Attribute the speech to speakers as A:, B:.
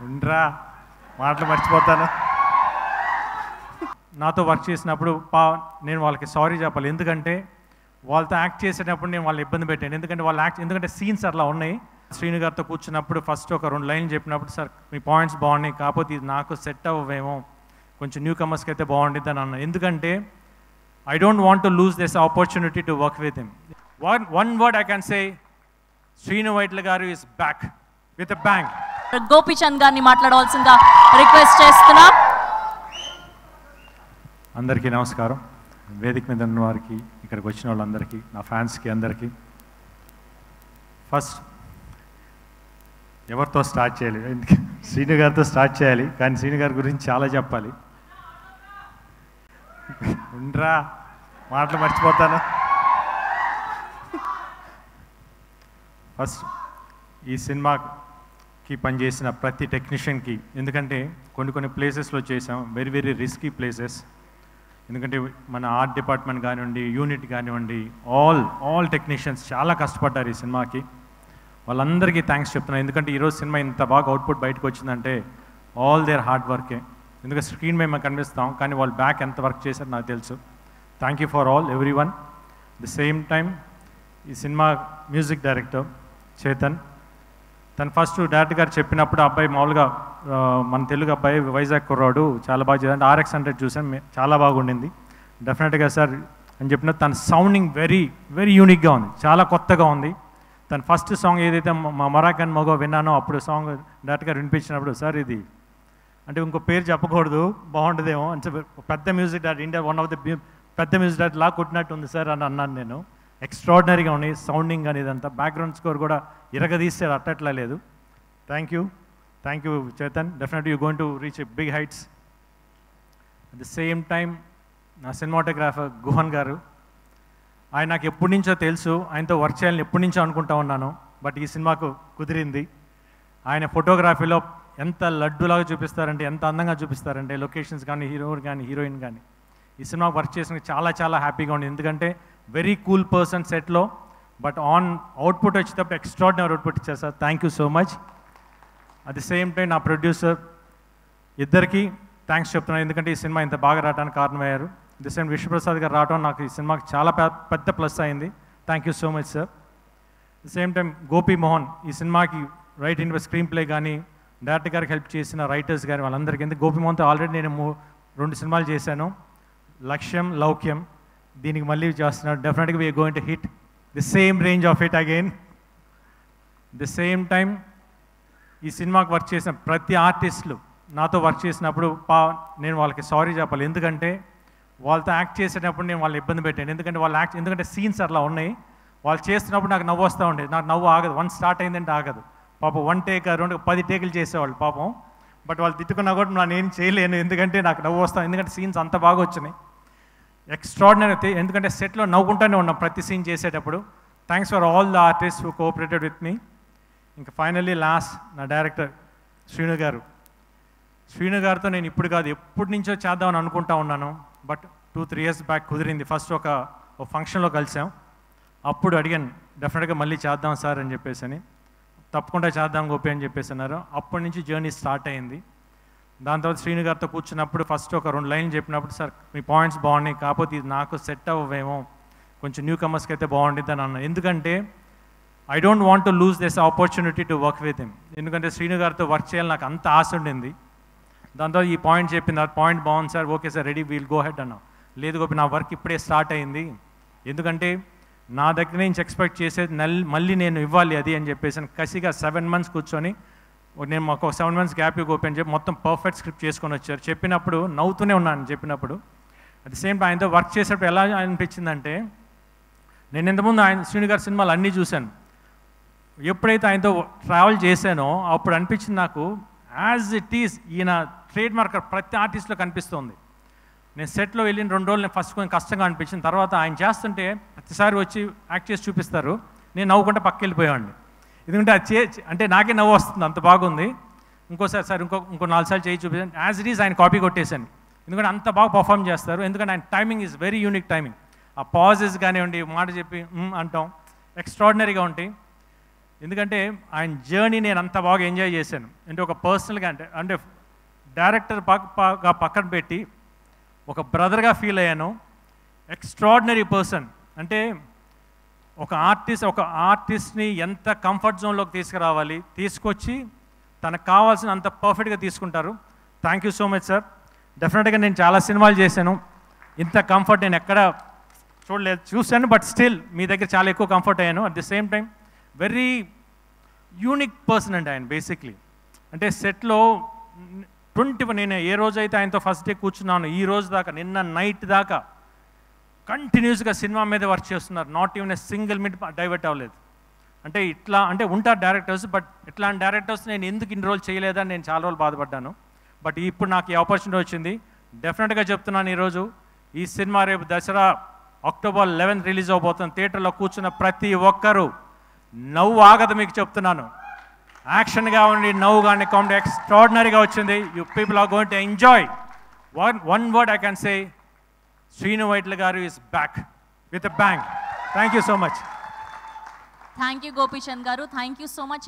A: ఉండరా మాటలు మర్చిపోతాను. నాతో వర్క్ చేసినప్పుడు నేను వాళ్ళకి సారీ చెప్పాలి. ఎందుకంటే వాళ్ళతో యాక్ట్ చేసేటప్పుడు నేను వాళ్ళని ఇబ్బంది పెట్టాను. ఎందుకంటే సీన్స్ అట్లా ఉన్నాయి. శ్రీను గారితో కూర్చున్నప్పుడు ఫస్ట్ ఒక 2 లైన్లు చెప్పినప్పుడు, సార్ మీ పాయింట్స్ బాగున్నాయి, కాకపోతే ఇది నాకు సెట్ అవ్వేమో, కొంచెం న్యూ కమర్స్కి అయితే బాగుంటుంది అని అన్నాను. ఎందుకంటే I don't want to lose this opportunity to work with him. One word I can say, Srinu Vaitla garu is back with a bang.
B: Gopichand గారిని మాట్లాడవలసిందిగా రిక్వెస్ట్ చేస్తున్నా.
A: అందరికీ నమస్కారం. వేదిక మీద ఉన్న వారికి, ఇక్కడికి వచ్చిన వాళ్ళందరికీ, నా ఫ్యాన్స్కి అందరికీ. ఫస్ట్ ఎవరితో స్టార్ట్ చేయాలి? శ్రీను గారితో స్టార్ట్ చేయాలి, కానీ శ్రీను గారి గురించి చాలా చెప్పాలి. ఉండరా మాటలు మర్చిపోతాను. ఫస్ట్ ఈ సినిమాకి పనిచేసిన ప్రతి టెక్నీషియన్కి, ఎందుకంటే కొన్ని ప్లేసెస్లో చేసాం, వెరీ వెరీ రిస్కీ ప్లేసెస్. ఎందుకంటే మన ఆర్ట్ డిపార్ట్మెంట్ కానివ్వండి, యూనిట్ కానివ్వండి, ఆల్ టెక్నీషియన్స్ చాలా కష్టపడ్డారు ఈ సినిమాకి. వాళ్ళందరికీ థ్యాంక్స్ చెప్తున్నాను. ఎందుకంటే ఈరోజు సినిమా ఇంత బాగా అవుట్పుట్ బయటకు వచ్చిందంటే ఆల్ దేర్ హార్డ్ వర్కే. ఎందుకంటే స్క్రీన్ మీద మేము కనిపిస్తాం, కానీ వాళ్ళు బ్యాక్ ఎంత వర్క్ చేశారో నాకు తెలుసు. Thank you for all every one. The same time ఈ సినిమా మ్యూజిక్ డైరెక్టర్ చేతన్, తను ఫస్ట్ డైరెక్టర్ గారు చెప్పినప్పుడు అబ్బాయి మామూలుగా మన తెలుగు అబ్బాయి, వైజాగ్ కుర్రాడు, చాలా బాగా చేయాలంటే RX100 చూసాను, చాలా బాగుండింది. డెఫినెట్గా సార్ అని చెప్పిన తన సౌండింగ్ వెరీ వెరీ యూనిక్గా ఉంది, చాలా కొత్తగా ఉంది. తన ఫస్ట్ సాంగ్ ఏదైతే మా మరాకన్ మగో విన్నానో, అప్పుడు సాంగ్ డైరెక్టర్ గారు వినిపించినప్పుడు, సార్ ఇది అంటే ఇంకో పేరు చెప్పకూడదు బాగుంటుందేమో అంటే, పెద్ద music director, India one of the పెద్ద మ్యూజిక్ డైరెక్టర్ లాగా కొట్టినట్టు ఉంది సార్ అని అన్నాను నేను. ఎక్స్ట్రాడినరీగా ఉన్నాయి సౌండింగ్ అనేది అంతా. బ్యాక్గ్రౌండ్ స్కోర్ కూడా ఇరగదీసారు, అట్టట్లా లేదు. Thank you Chetan. Definitely you going to reach a big heights. At the same time నా సినిమాటోగ్రాఫర్ గుహన్ గారు, ఆయన నాకు ఎప్పటి నుంచో తెలుసు, ఆయనతో వర్క్ చేయాలని ఎప్పటి నుంచో అనుకుంటా ఉన్నాను. బట్ ఈ సినిమాకు కుదిరింది. ఆయన ఫోటోగ్రఫీలో ఎంత లడ్డూలాగా చూపిస్తారంటే, ఎంత అందంగా చూపిస్తారంటే, లొకేషన్స్ కానీ, హీరో కానీ, హీరోయిన్ కానీ. ఈ సినిమా వర్క్ చేసిన చాలా హ్యాపీగా ఉంది. ఎందుకంటే వెరీ కూల్ పర్సన్ సెట్లో, బట్ అవుట్పుట్ వచ్చేటప్పుడు ఎక్స్ట్రాడినరీ అవుట్పుట్ ఇచ్చారు sir. Thank you so much. At the same time నా ప్రొడ్యూసర్ ఇద్దరికి థ్యాంక్స్ చెప్తున్నాను, ఎందుకంటే ఈ సినిమా ఇంత బాగా రావడానికి కారణమయ్యారు. ది సేమ్ విశ్వప్రసాద్ గారు రావడం నాకు ఈ సినిమాకి చాలా పెద్ద ప్లస్ అయింది. Thank you so much sir. The same time Gopi Mohan, ఈ సినిమాకి రైట్ ఇన్ స్క్రీన్ ప్లే కానీ, డైరెక్టర్ గారికి హెల్ప్ చేసిన రైటర్స్ కానీ, వాళ్ళందరికీ. ఎందుకు గోపి మోహన్తో ఆల్రెడీ నేను 2 సినిమాలు చేశాను, లక్ష్యం, లౌక్యం. దీనికి మళ్ళీ చేస్తున్నాడు. డెఫినెట్గా we're going to hit the same range of it again. The same time ఈ సినిమాకి వర్క్ చేసిన ప్రతి ఆర్టిస్టులు నాతో వర్క్ చేసినప్పుడు నేను వాళ్ళకి సారీ చెప్పాలి. ఎందుకంటే వాళ్ళతో యాక్ట్ చేసేటప్పుడు నేను వాళ్ళని ఇబ్బంది పెట్టాను. ఎందుకంటే సీన్స్ అట్లా ఉన్నాయి. వాళ్ళు చేస్తున్నప్పుడు నాకు నవ్వు వస్తూ ఉండేది. నాకు నవ్వు ఆగదు. 1 స్టార్ట్ అయిందంటే ఆగదు. పాపం 1 టేక్ 2 10 టేకులు చేసేవాళ్ళు పాపం. బట్ వాళ్ళు తిట్టుకున్నా కూడా నేను ఏం చేయలేను, ఎందుకంటే నాకు నవ్వు వస్తాను. ఎందుకంటే సీన్స్ అంత బాగా వచ్చినాయి, ఎక్స్ట్రాడినరీ. ఎందుకంటే సెట్లో నవ్వుకుంటూనే ఉన్నాం ప్రతి సీన్ చేసేటప్పుడు. Thanks for all the artist who cooperated with me. ఇంకా ఫైనల్లీ లాస్ట్ నా డైరెక్టర్ శ్రీను గారితో నేను ఇప్పుడు కాదు, ఎప్పటి నుంచో చేద్దామని అనుకుంటా ఉన్నాను. బట్ 2-3 ఇయర్స్ బ్యాక్ కుదిరింది. ఫస్ట్ ఒక ఫంక్షన్లో కలిసాం, అప్పుడు అడిగాను డెఫినెట్గా మళ్ళీ చేద్దాం సార్ అని చెప్పేసి అని. తప్పకుండా చేద్దాం గోపి అని చెప్పేసి అన్నారు. అప్పటి నుంచి జర్నీ స్టార్ట్ అయింది. దాని తర్వాత శ్రీను గారితో కూర్చున్నప్పుడు ఫస్ట్ ఒక 2 లైన్లు చెప్పినప్పుడు, సార్ మీ పాయింట్స్ బాగున్నాయి, కాకపోతే ఇది నాకు సెట్ అవ్వేమో, కొంచెం న్యూ కమర్స్కి అయితే బాగుంటుంది అని అన్నాను. ఎందుకంటే I don't want to lose this opportunity to work with him. ఎందుకంటే శ్రీను గారితో వర్క్ చేయాలని నాకు అంత ఆశ ఉండింది. దాంతో ఈ పాయింట్ చెప్పింది, ఆ పాయింట్ బాగుంది sir, okay sir, ready, we'll go head అన్నా. లేదు గోపి, నా వర్క్ ఇప్పుడే స్టార్ట్ అయింది, ఎందుకంటే నా దగ్గర నుంచి ఎక్స్పెక్ట్ చేసేది మళ్ళీ నేను ఇవ్వాలి అది అని చెప్పేసి కసిగా 7 months కూర్చొని, నేను మాకు ఒక 7 months గ్యాప్ గోపి అని చెప్పి మొత్తం పర్ఫెక్ట్ స్క్రిప్ట్ చేసుకొని వచ్చారు. చెప్పినప్పుడు నవ్వుతూనే ఉన్నాను చెప్పినప్పుడు. అట్ ది సేమ్ టైం ఆయనతో వర్క్ చేసేటప్పుడు ఎలా అనిపించిందంటే, నేను ఇంతకుముందు శ్రీను గారి సినిమాలు అన్నీ చూశాను. ఎప్పుడైతే ఆయనతో ట్రావెల్ చేశానో అప్పుడు అనిపించింది నాకు, యాజ్ ఇట్ ఈస్ ఈయన ట్రేడ్ మార్కర్ ప్రతి ఆర్టిస్ట్లో కనిపిస్తుంది. నేను సెట్లో వెళ్ళిన 2 రోజులు నేను ఫస్ట్ కొంచెం కష్టంగా అనిపించింది. తర్వాత ఆయన చేస్తుంటే ప్రతిసారి వచ్చి యాక్ట్ చేసి చూపిస్తారు, నేను నవ్వుకుంటే పక్కకి వెళ్ళిపోయాడిని. ఎందుకంటే అది అంటే నాకే నవ్వు వస్తుంది, అంత బాగుంది. ఇంకో 4 సార్లు చేయి చూపించాను. యాజ్ ఇట్ ఈస్ ఆయన కాపీ కొట్టేశాను, ఎందుకంటే అంత బాగా పర్ఫామ్ చేస్తారు. ఎందుకంటే ఆయన timing is very unique timing. ఆ పాజెస్ కానివ్వండి, మాట చెప్పి అంటాం, ఎక్స్ట్రాడినరీగా ఉంటాయి. ఎందుకంటే ఆయన జర్నీ నేను అంత బాగా ఎంజాయ్ చేశాను. అంటే ఒక పర్సనల్గా అంటే డైరెక్టర్ పక్కన పెట్టి ఒక బ్రదర్గా ఫీల్ అయ్యాను. Extraordinary person. అంటే ఒక ఆర్టిస్ట్ని ఎంత కంఫర్ట్ జోన్లోకి తీసుకురావాలి, తీసుకొచ్చి తనకు కావాల్సిన అంత పర్ఫెక్ట్గా తీసుకుంటారు. Thank you so much sir. డెఫినెట్గా నేను చాలా సినిమాలు చేశాను, ఇంత కంఫర్ట్ నేను ఎక్కడ చూశాను, బట్ స్టిల్ మీ దగ్గర చాలా ఎక్కువ కంఫర్ట్ అయ్యాను. At the same time very unique person అండి ఆయన. బేసిక్లీ అంటే సెట్లో నేను ఏ రోజైతే ఆయనతో ఫస్ట్ డే కూర్చున్నాను, ఈ రోజు దాకా నిన్న నైట్ దాకా కంటిన్యూస్గా సినిమా మీద వర్క్ చేస్తున్నారు. Not even a single minute divert అవ్వలేదు. అంటే ఇట్లా అంటే ఉంటారు డైరెక్టర్స్, బట్ ఇట్లాంటి డైరెక్టర్స్ నేను ఎందుకు ఇన్ని రోజులు చేయలేదని నేను చాలా రోజులు బాధపడ్డాను. బట్ ఇప్పుడు నాకు ఈ ఆపర్చునిటీ వచ్చింది. డెఫినెట్గా చెప్తున్నాను, ఈరోజు ఈ సినిమా రేపు దసరా October 11 రిలీజ్ అవబోతుంది. థియేటర్లో కూర్చున్న ప్రతి ఒక్కరూ నవ్వు ఆగదు, మీకు చెప్తున్నాను. యాక్షన్గా ఉండి నవ్వు కానీ కామెడీ ఎక్స్ట్రాడినరీగా వచ్చింది. You people are going to enjoy. One word I can say, Srinu Vaitla garu is back with a bang. Thank you so much.
B: Thank you Gopichand garu. Thank you so much.